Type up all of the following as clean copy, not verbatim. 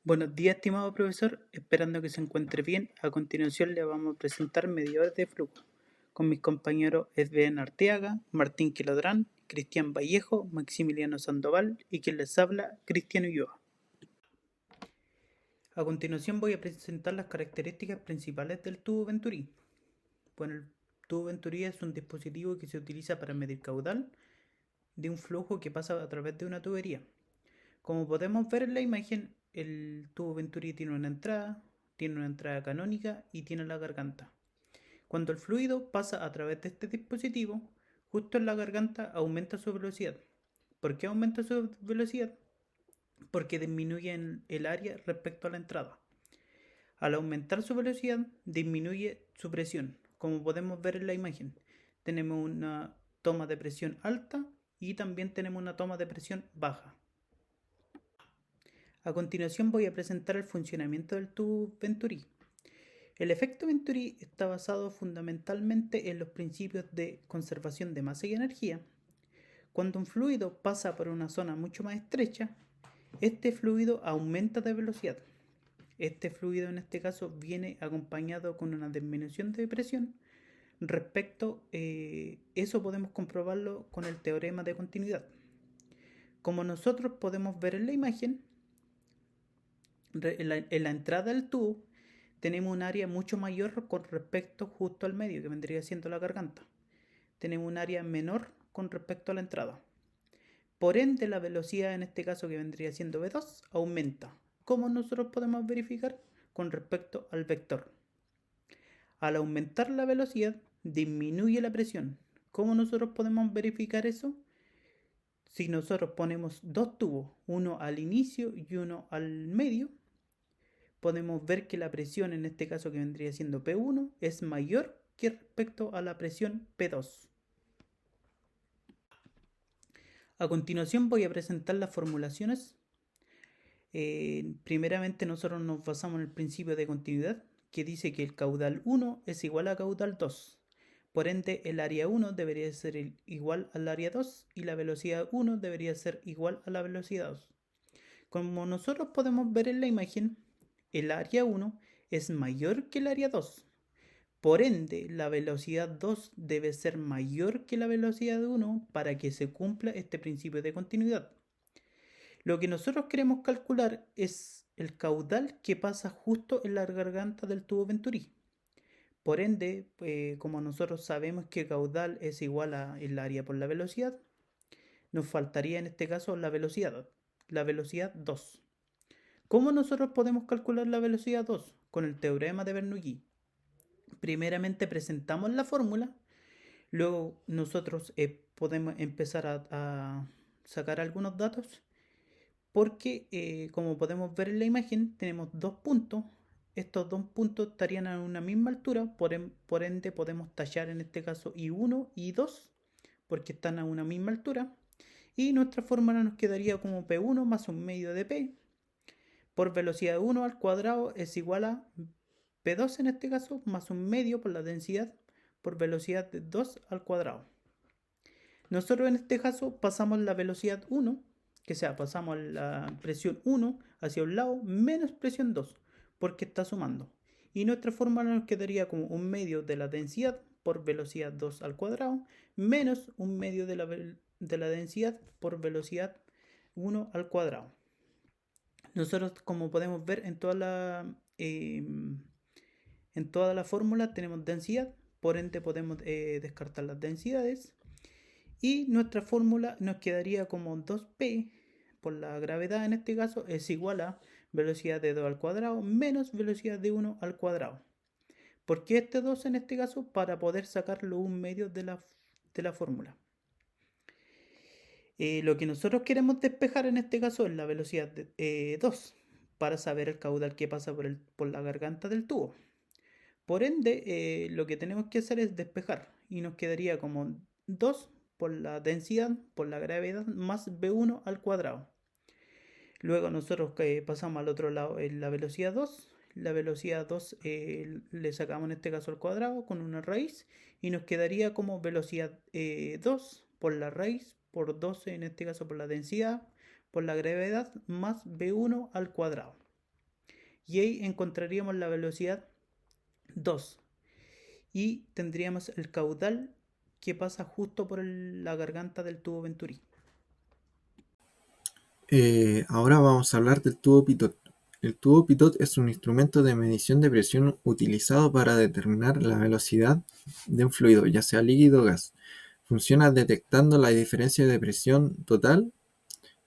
Buenos días, estimado profesor. Esperando que se encuentre bien, a continuación le vamos a presentar medidores de flujo con mis compañeros Edben Arteaga, Martín Quilodrán, Cristian Vallejo, Maximiliano Sandoval y quien les habla, Cristian Ulloa. A continuación voy a presentar las características principales del tubo Venturi. Bueno, el tubo Venturi es un dispositivo que se utiliza para medir caudal de un flujo que pasa a través de una tubería. Como podemos ver en la imagen, el tubo Venturi tiene una entrada canónica y tiene la garganta. Cuando el fluido pasa a través de este dispositivo, justo en la garganta aumenta su velocidad. ¿Por qué aumenta su velocidad? Porque disminuye el área respecto a la entrada. Al aumentar su velocidad, disminuye su presión, como podemos ver en la imagen. Tenemos una toma de presión alta y también tenemos una toma de presión baja. A continuación voy a presentar el funcionamiento del tubo Venturi. El efecto Venturi está basado fundamentalmente en los principios de conservación de masa y energía. Cuando un fluido pasa por una zona mucho más estrecha, este fluido aumenta de velocidad. Este fluido en este caso viene acompañado con una disminución de presión. Respecto eso podemos comprobarlo con el teorema de continuidad. Como nosotros podemos ver en la imagen, en la entrada del tubo tenemos un área mucho mayor con respecto justo al medio, que vendría siendo la garganta. Tenemos un área menor con respecto a la entrada. Por ende, la velocidad en este caso, que vendría siendo V2, aumenta. ¿Cómo nosotros podemos verificar? Con respecto al vector. Al aumentar la velocidad, disminuye la presión. ¿Cómo nosotros podemos verificar eso? Si nosotros ponemos dos tubos, uno al inicio y uno al medio, podemos ver que la presión, en este caso que vendría siendo P1, es mayor que respecto a la presión P2. A continuación voy a presentar las formulaciones. Primeramente nosotros nos basamos en el principio de continuidad, que dice que el caudal 1 es igual a caudal 2. Por ende, el área 1 debería ser igual al área 2 y la velocidad 1 debería ser igual a la velocidad 2. Como nosotros podemos ver en la imagen, el área 1 es mayor que el área 2. Por ende, la velocidad 2 debe ser mayor que la velocidad 1 para que se cumpla este principio de continuidad. Lo que nosotros queremos calcular es el caudal que pasa justo en la garganta del tubo Venturi. Por ende, como nosotros sabemos que caudal es igual a el área por la velocidad, nos faltaría en este caso la velocidad 2. ¿Cómo nosotros podemos calcular la velocidad 2? Con el teorema de Bernoulli. Primeramente presentamos la fórmula, luego nosotros podemos empezar a sacar algunos datos, porque como podemos ver en la imagen tenemos dos puntos. Estos dos puntos estarían a una misma altura, por ende podemos tallar en este caso I1 y I2 porque están a una misma altura, y nuestra fórmula nos quedaría como P1 más un medio de P por velocidad 1 al cuadrado es igual a P2 en este caso más un medio por la densidad por velocidad de 2 al cuadrado. Nosotros en este caso pasamos la velocidad 1, que sea, pasamos la presión 1 hacia un lado menos presión 2, porque está sumando. Y nuestra fórmula nos quedaría como un medio de la densidad por velocidad 2 al cuadrado menos un medio de la densidad por velocidad 1 al cuadrado. Nosotros, como podemos ver en toda la fórmula tenemos densidad, por ende podemos descartar las densidades. Y nuestra fórmula nos quedaría como 2p por la gravedad en este caso es igual a velocidad de 2 al cuadrado menos velocidad de 1 al cuadrado. ¿Por qué este 2 en este caso? Para poder sacarlo un medio de la fórmula. Lo que nosotros queremos despejar en este caso es la velocidad de 2 para saber el caudal que pasa por la garganta del tubo. Por ende, lo que tenemos que hacer es despejar y nos quedaría como 2 por la densidad, por la gravedad, más B1 al cuadrado. Luego nosotros pasamos al otro lado en la velocidad 2. La velocidad 2 le sacamos en este caso al cuadrado con una raíz y nos quedaría como velocidad 2 por la raíz, por 12 en este caso por la densidad, por la gravedad, más B1 al cuadrado. Y ahí encontraríamos la velocidad 2 y tendríamos el caudal que pasa justo por la garganta del tubo Venturi. Ahora vamos a hablar del tubo Pitot. El tubo Pitot es un instrumento de medición de presión utilizado para determinar la velocidad de un fluido, ya sea líquido o gas. Funciona detectando la diferencia de presión total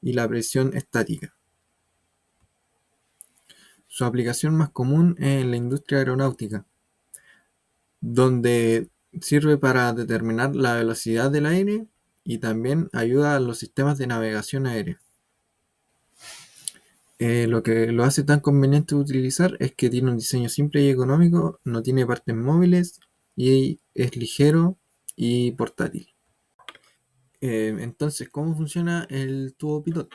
y la presión estática. Su aplicación más común es en la industria aeronáutica, donde sirve para determinar la velocidad del aire y también ayuda a los sistemas de navegación aérea. Lo que lo hace tan conveniente de utilizar es que tiene un diseño simple y económico, no tiene partes móviles y es ligero y portátil. Entonces, ¿cómo funciona el tubo Pitot?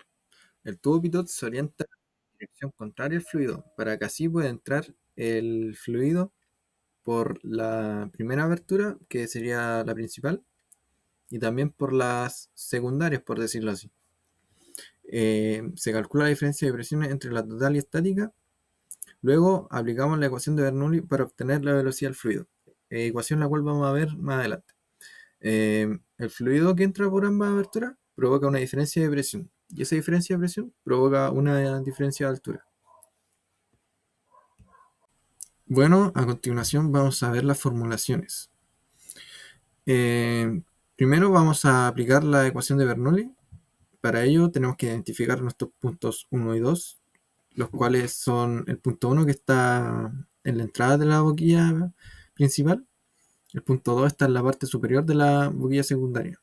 El tubo Pitot se orienta en dirección contraria al fluido para que así pueda entrar el fluido por la primera abertura, que sería la principal, y también por las secundarias, por decirlo así. Se calcula la diferencia de presiones entre la total y estática. Luego aplicamos la ecuación de Bernoulli para obtener la velocidad del fluido, ecuación la cual vamos a ver más adelante. El fluido que entra por ambas aberturas provoca una diferencia de presión y esa diferencia de presión provoca una diferencia de altura. Bueno, a continuación vamos a ver las formulaciones. Eh, Primero vamos a aplicar la ecuación de Bernoulli. Para ello tenemos que identificar nuestros puntos 1 y 2, los cuales son el punto 1 que está en la entrada de la boquilla principal. El punto 2 está en la parte superior de la boquilla secundaria,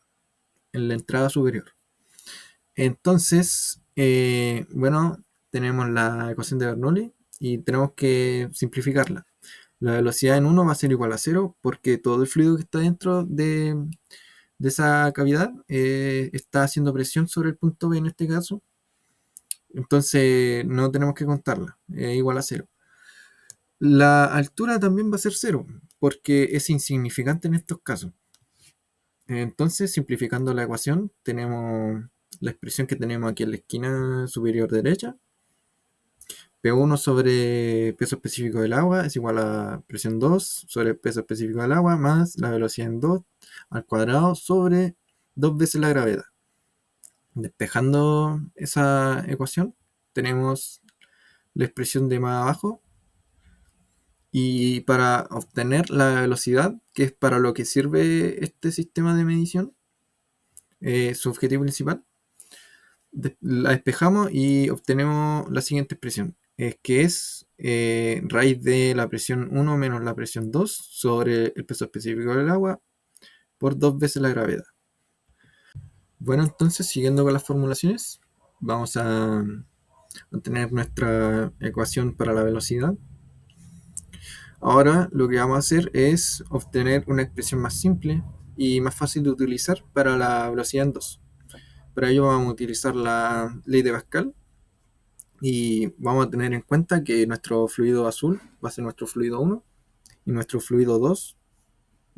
en la entrada superior. Entonces, bueno, tenemos la ecuación de Bernoulli y tenemos que simplificarla. La velocidad en 1 va a ser igual a 0 porque todo el fluido que está dentro de esa cavidad está haciendo presión sobre el punto B en este caso. Entonces no tenemos que contarla, es igual a 0. La altura también va a ser 0 porque es insignificante en estos casos. Entonces, simplificando la ecuación, tenemos la expresión que tenemos aquí en la esquina superior derecha. P1 sobre peso específico del agua es igual a presión 2 sobre peso específico del agua más la velocidad en 2 al cuadrado sobre 2 veces la gravedad. Despejando esa ecuación, tenemos la expresión de más abajo. Y para obtener la velocidad, que es para lo que sirve este sistema de medición, su objetivo principal, la despejamos y obtenemos la siguiente expresión, que es raíz de la presión 1 menos la presión 2 sobre el peso específico del agua por 2 veces la gravedad. Bueno, entonces, siguiendo con las formulaciones, vamos a obtener nuestra ecuación para la velocidad. Ahora lo que vamos a hacer es obtener una expresión más simple y más fácil de utilizar para la velocidad en 2. Para ello vamos a utilizar la ley de Pascal y vamos a tener en cuenta que nuestro fluido azul va a ser nuestro fluido 1 y nuestro fluido 2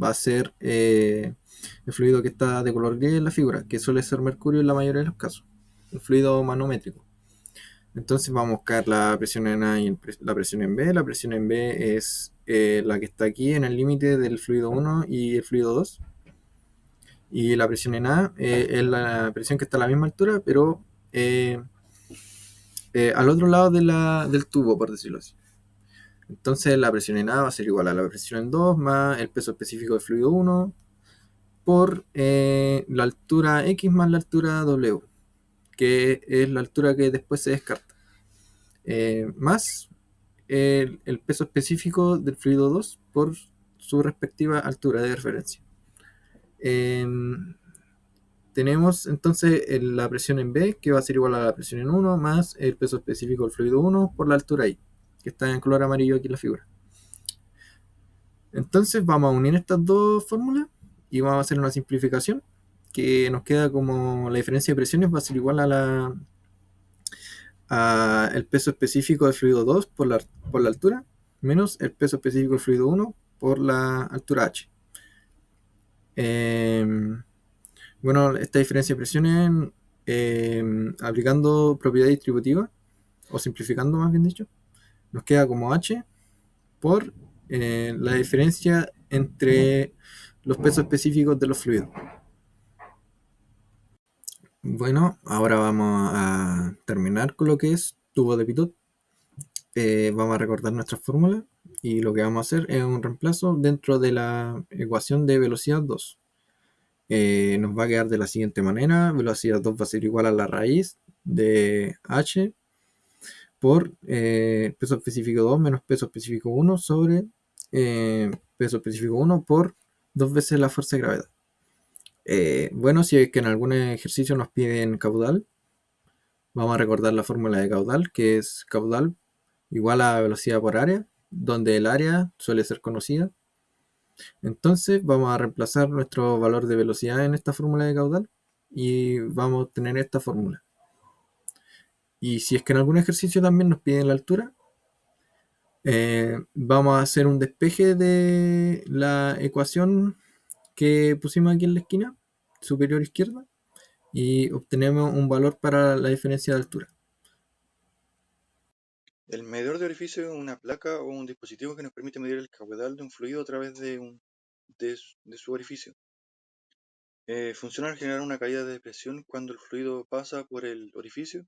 va a ser el fluido que está de color gris en la figura, que suele ser mercurio en la mayoría de los casos, el fluido manométrico. Entonces vamos a buscar la presión en A y la presión en B. La presión en B es la que está aquí en el límite del fluido 1 y el fluido 2. Y la presión en A es la presión que está a la misma altura, pero al otro lado del tubo, por decirlo así. Entonces la presión en A va a ser igual a la presión en 2 más el peso específico del fluido 1 por la altura X más la altura W, que es la altura que después se descarta. Más el peso específico del fluido 2 por su respectiva altura de referencia. Tenemos entonces la presión en B, que va a ser igual a la presión en 1 más el peso específico del fluido 1 por la altura I, que está en color amarillo aquí en la figura. Entonces vamos a unir estas dos fórmulas y vamos a hacer una simplificación que nos queda como la diferencia de presiones va a ser igual a el peso específico del fluido 2 por la altura menos el peso específico del fluido 1 por la altura h. Bueno, esta diferencia de presiones, aplicando propiedad distributiva, o simplificando más bien dicho, nos queda como H por la diferencia entre los pesos específicos de los fluidos. Bueno, ahora vamos a terminar con lo que es tubo de Pitot. Vamos a recordar nuestra fórmula y lo que vamos a hacer es un reemplazo dentro de la ecuación de velocidad 2. Nos va a quedar de la siguiente manera: velocidad 2 va a ser igual a la raíz de h por peso específico 2 menos peso específico 1 sobre peso específico 1 por dos veces la fuerza de gravedad. Bueno, si es que en algún ejercicio nos piden caudal, vamos a recordar la fórmula de caudal, que es caudal igual a velocidad por área, donde el área suele ser conocida. Entonces vamos a reemplazar nuestro valor de velocidad en esta fórmula de caudal y vamos a obtener esta fórmula. Y si es que en algún ejercicio también nos piden la altura, vamos a hacer un despeje de la ecuación que pusimos aquí en la esquina superior izquierda y obtenemos un valor para la diferencia de altura. El medidor de orificio es una placa o un dispositivo que nos permite medir el caudal de un fluido a través de su orificio. Funciona al generar una caída de presión cuando el fluido pasa por el orificio.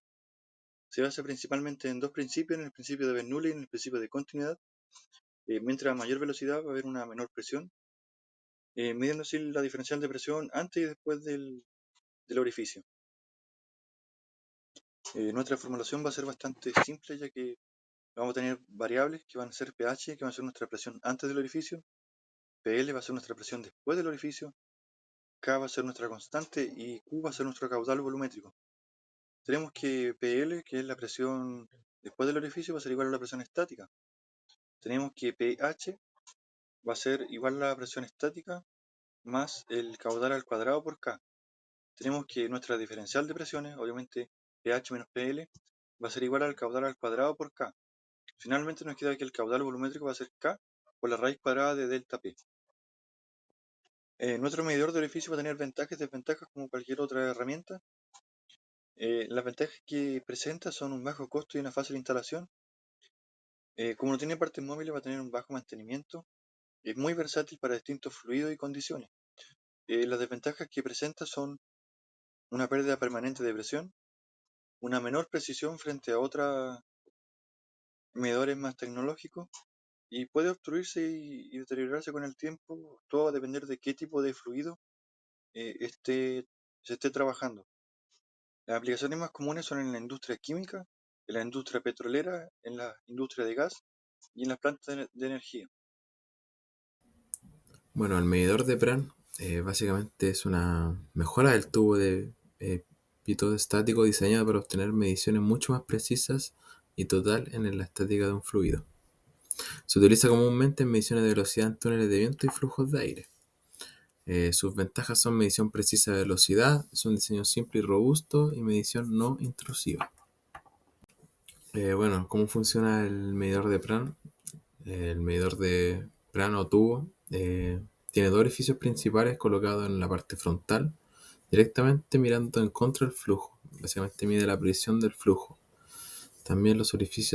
Se basa principalmente en dos principios: en el principio de Bernoulli y en el principio de continuidad. Mientras mayor velocidad va a haber una menor presión, midiendo así la diferencial de presión antes y después del orificio. Nuestra formulación va a ser bastante simple, ya que vamos a tener variables que van a ser pH, que va a ser nuestra presión antes del orificio; PL va a ser nuestra presión después del orificio; K va a ser nuestra constante y Q va a ser nuestro caudal volumétrico. Tenemos que PL, que es la presión después del orificio, va a ser igual a la presión estática. Tenemos que pH va a ser igual a la presión estática más el caudal al cuadrado por K. Tenemos que nuestra diferencial de presiones, obviamente pH menos PL, va a ser igual al caudal al cuadrado por K. Finalmente nos queda que el caudal volumétrico va a ser K por la raíz cuadrada de delta P. Nuestro medidor de orificio va a tener ventajas y desventajas como cualquier otra herramienta. Las ventajas que presenta son un bajo costo y una fácil instalación. Como no tiene partes móviles, va a tener un bajo mantenimiento. Es muy versátil para distintos fluidos y condiciones. Las desventajas que presenta son una pérdida permanente de presión, una menor precisión frente a otros medidores más tecnológicos, y puede obstruirse y deteriorarse con el tiempo. Todo va a depender de qué tipo de fluido se esté trabajando. Las aplicaciones más comunes son en la industria química, en la industria petrolera, en la industria de gas y en las plantas de energía. Bueno, el medidor de Pran básicamente es una mejora del tubo de Pitot estático diseñado para obtener mediciones mucho más precisas y total en la estática de un fluido. Se utiliza comúnmente en mediciones de velocidad en túneles de viento y flujos de aire. Sus ventajas son medición precisa de velocidad, es un diseño simple y robusto y medición no intrusiva. Bueno, ¿cómo funciona el medidor de Pran? El medidor de Pran o tubo tiene dos orificios principales colocados en la parte frontal, directamente mirando en contra del flujo. Básicamente mide la presión del flujo. También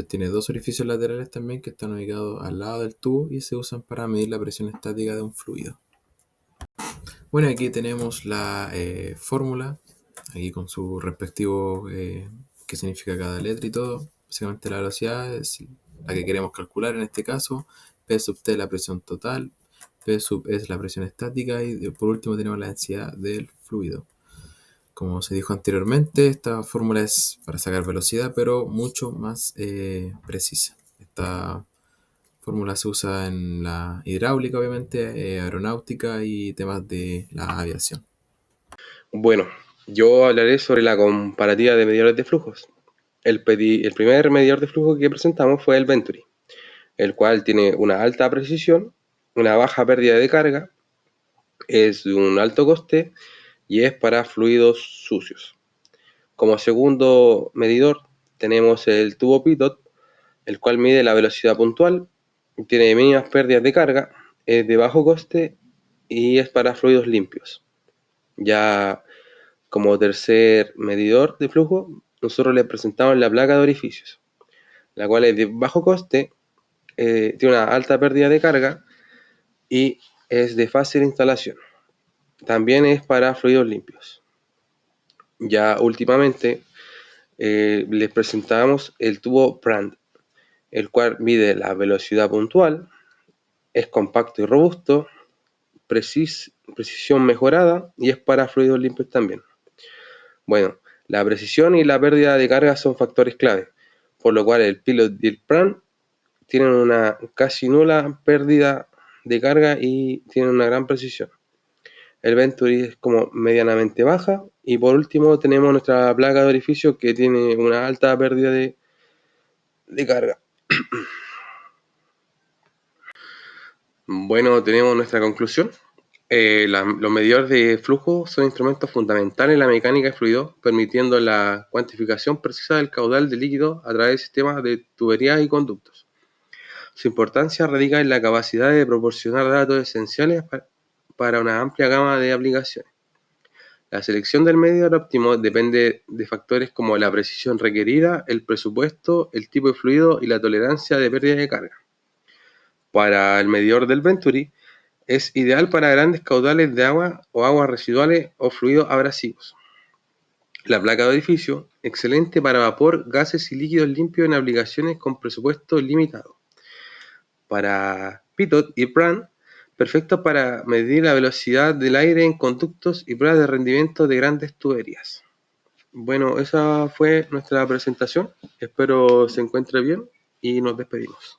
tiene dos orificios laterales también que están ubicados al lado del tubo y se usan para medir la presión estática de un fluido. Bueno, aquí tenemos la fórmula, aquí con su respectivo qué significa cada letra y todo. Básicamente la velocidad es la que queremos calcular en este caso. P sub T es la presión total, P sub E es la presión estática y por último tenemos la densidad del fluido. Como se dijo anteriormente, esta fórmula es para sacar velocidad, pero mucho más precisa. Esta fórmula se usa en la hidráulica, obviamente, aeronáutica y temas de la aviación. Bueno, yo hablaré sobre la comparativa de medidores de flujos. El primer medidor de flujo que presentamos fue el Venturi, el cual tiene una alta precisión, una baja pérdida de carga, es de un alto coste y es para fluidos sucios. Como segundo medidor tenemos el tubo Pitot, el cual mide la velocidad puntual, tiene mínimas pérdidas de carga, es de bajo coste y es para fluidos limpios. Ya como tercer medidor de flujo, nosotros le presentamos la placa de orificios. la cual es de bajo coste, tiene una alta pérdida de carga y es de fácil instalación. También es para fluidos limpios. Ya últimamente les presentamos el tubo Brand, el cual mide la velocidad puntual, es compacto y robusto, precisión mejorada y es para fluidos limpios también. Bueno, la precisión y la pérdida de carga son factores clave, por lo cual el Pilot y el Brand tienen una casi nula pérdida de carga y tienen una gran precisión. El Venturi es como medianamente baja y por último tenemos nuestra placa de orificio que tiene una alta pérdida de carga. Bueno, tenemos nuestra conclusión. Los medidores de flujo son instrumentos fundamentales en la mecánica de fluidos, permitiendo la cuantificación precisa del caudal de líquido a través de sistemas de tuberías y conductos. Su importancia radica en la capacidad de proporcionar datos esenciales para una amplia gama de aplicaciones. La selección del medidor óptimo depende de factores como la precisión requerida, el presupuesto, el tipo de fluido y la tolerancia de pérdida de carga. Para el medidor del Venturi, es ideal para grandes caudales de agua o aguas residuales o fluidos abrasivos. La placa de orificio, excelente para vapor, gases y líquidos limpios en aplicaciones con presupuesto limitado. Para Pitot y Brand, perfecto para medir la velocidad del aire en conductos y pruebas de rendimiento de grandes tuberías. Bueno, esa fue nuestra presentación. Espero se encuentre bien y nos despedimos.